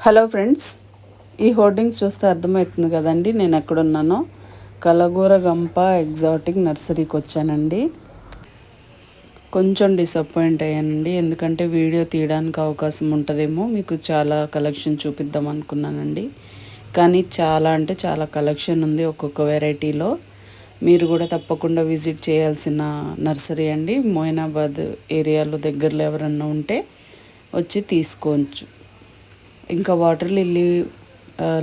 Hello friends, ఈ hoardings చూస్తే అర్థమవుతుంది కదండి నేను ఎక్కడున్నానో. కలగూర గంప ఎగ్జాటిక్ నర్సరీకి వచ్చానండి. కొంచెం డిసప్పాయింట్ అయ్యానండి, ఎందుకంటే వీడియో తీయడానికి అవకాశం ఉంటుందేమో, మీకు చాలా కలెక్షన్ చూపిద్దాం అనుకున్నానండి. కానీ చాలా అంటే చాలా కలెక్షన్ ఉంది ఒక్కొక్క వెరైటీలో. మీరు కూడా తప్పకుండా విజిట్ చేయాల్సిన నర్సరీ అండి. మోయినాబాద్ ఏరియాలో దగ్గరలో ఎవరన్నా ఉంటే వచ్చి తీసుకోవచ్చు. ఇంకా వాటర్ లిల్లీ,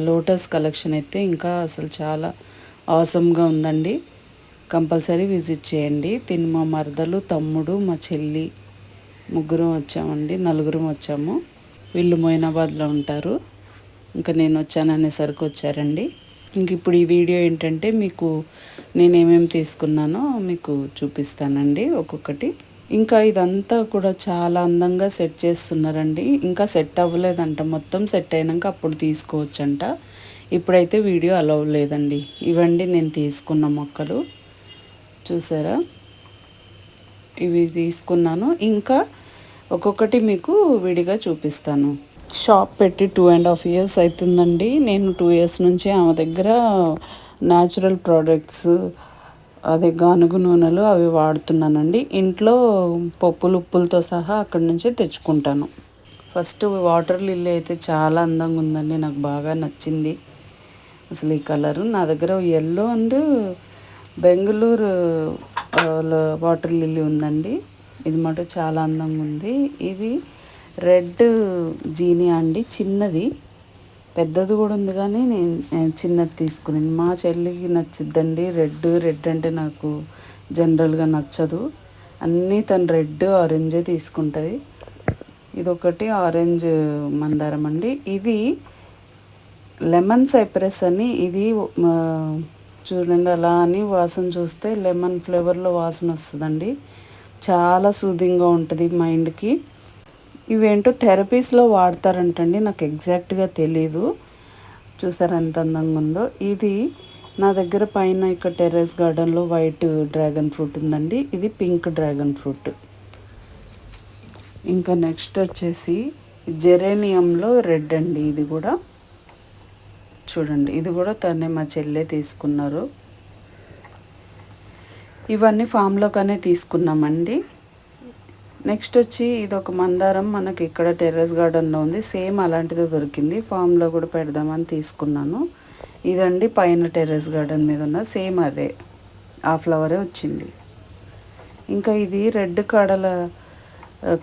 లోటస్ కలెక్షన్ అయితే ఇంకా అసలు చాలా ఆసమ్గా ఉందండి. కంపల్సరీ విజిట్ చేయండి. మా మరదలు, తమ్ముడు, మా చెల్లి ముగ్గురం వచ్చామండి, నలుగురం వచ్చాము. వీళ్ళు మొయినాబాద్లో ఉంటారు. ఇంకా నేను వచ్చాననేసరికి వచ్చారండి. ఇంక ఇప్పుడు ఈ వీడియో ఏంటంటే మీకు నేను ఏమేమి తీసుకున్నానో మీకు చూపిస్తానండి ఒక్కొక్కటి. ఇంకా ఇదంతా కూడా చాలా అందంగా సెట్ చేస్తున్నారండి. ఇంకా సెట్ అవ్వలేదంట, మొత్తం సెట్ అయినాక అప్పుడు తీసుకోవచ్చంట. ఇప్పుడైతే వీడియో అలౌ లేదండి. ఇవండి నేను తీసుకున్న మొక్కలు, చూసారా? ఇవి తీసుకున్నాను. ఇంకా ఒక్కొక్కటి మీకు విడిగా చూపిస్తాను. షాప్ పెట్టి 2.5 years అవుతుందండి. నేను 2 years నుంచి ఆమె దగ్గర న్యాచురల్ ప్రోడక్ట్స్, అదే గానుగు నూనెలు అవి వాడుతున్నానండి. ఇంట్లో పప్పులు ఉప్పులతో సహా అక్కడి నుంచే తెచ్చుకుంటాను. ఫస్ట్ వాటర్ లిల్లీ అయితే చాలా అందంగా ఉందండి, నాకు బాగా నచ్చింది అసలు ఈ కలరు. నా దగ్గర yellow and Bengaluru water lily ఉందండి. ఇది మటు చాలా అందంగా ఉంది. ఇది రెడ్ జీనియా అండి, చిన్నది. పెద్దది కూడా ఉంది కానీ నేను చిన్నది తీసుకున్నాను. మా చెల్లికి నచ్చిద్దండి రెడ్ అంటే నాకు జనరల్గా నచ్చదు. అన్నీ తను రెడ్ ఆరెంజే తీసుకుంటుంది. ఇదొకటి ఆరెంజ్ మందారం అండి. ఇది లెమన్ సైప్రస్ అని, ఇది చూడండి అలా అని వాసన చూస్తే లెమన్ ఫ్లేవర్లో వాసన వస్తుందండి. చాలా సూదింగ్గా ఉంటుంది మైండ్కి. ఇవేంటో థెరపీస్లో వాడతారంటండి, నాకు ఎగ్జాక్ట్గా తెలీదు. చూసారు ఎంత అందంగా ఉందో. ఇది నా దగ్గర పైన ఇక్కడ టెర్రస్ గార్డెన్లో వైట్ డ్రాగన్ ఫ్రూట్ ఉందండి. ఇది పింక్ డ్రాగన్ ఫ్రూట్. ఇంకా నెక్స్ట్ వచ్చేసి జెరేనియంలో రెడ్ అండి. ఇది కూడా చూడండి, ఇది కూడా తనే మా చెల్లె తీసుకున్నారు. ఇవన్నీ ఫామ్లోకనే తీసుకున్నామండి. నెక్స్ట్ వచ్చి ఇదొక మందారం, మనకి ఇక్కడ టెర్రస్ గార్డెన్లో ఉంది. సేమ్ అలాంటిది దొరికింది, ఫామ్లో కూడా పెడదామని తీసుకున్నాను. ఇదండి పైన టెర్రస్ గార్డెన్ మీద ఉన్న సేమ్ అదే, ఆ ఫ్లవరే వచ్చింది. ఇంకా ఇది రెడ్ కాడల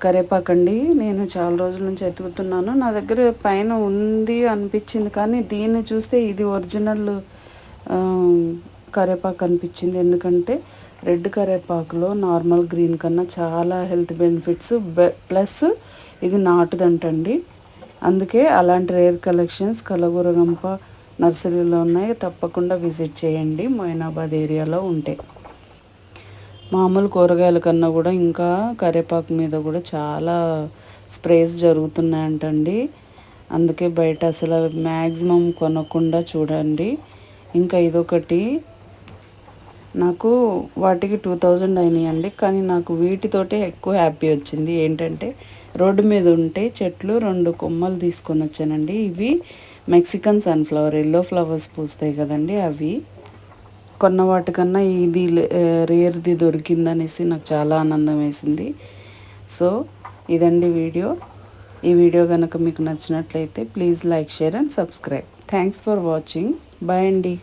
కరేపాకండి. నేను చాలా రోజుల నుంచి ఎతుకుతున్నాను, నా దగ్గర పైన ఉంది అనిపించింది, కానీ దీన్ని చూస్తే ఇది ఒరిజినల్ కరేపాకు అనిపించింది. ఎందుకంటే రెడ్ కరేపాకులో నార్మల్ గ్రీన్ కన్నా చాలా హెల్త్ బెనిఫిట్స్, ప్లస్ ఇది నాటుదంటండి. అందుకే అలాంటి రేర్ కలెక్షన్స్ కలగూరగంప నర్సరీలో ఉన్నాయి. తప్పకుండా విజిట్ చేయండి మొయినాబాద్ ఏరియాలో ఉంటే. మామూలు కూరగాయల కన్నా కూడా ఇంకా కరేపాకు మీద కూడా చాలా స్ప్రేస్ జరుగుతున్నాయంటండి. అందుకే బయట అసలు మ్యాక్సిమం కొనకుండా చూడండి. ఇంకా ఇదొకటి, నాకు వాటికి 2000 అయినాయండి, కానీ నాకు వీటితోటే ఎక్కువ హ్యాపీ వచ్చింది. ఏంటంటే రోడ్డు మీద ఉంటే చెట్లు 2 కొమ్మలు తీసుకొని వచ్చానండి. ఇవి మెక్సికన్ సన్ఫ్లవర్, ఎల్లో ఫ్లవర్స్ పూస్తాయి కదండి, అవి. కొన్న వాటికన్నా ఇది రేర్ది దొరికిందనేసి నాకు చాలా ఆనందం వేసింది. సో ఇదండి వీడియో. ఈ వీడియో కనుక మీకు నచ్చినట్లయితే please like, share and subscribe. Thanks for watching. Bye అండి.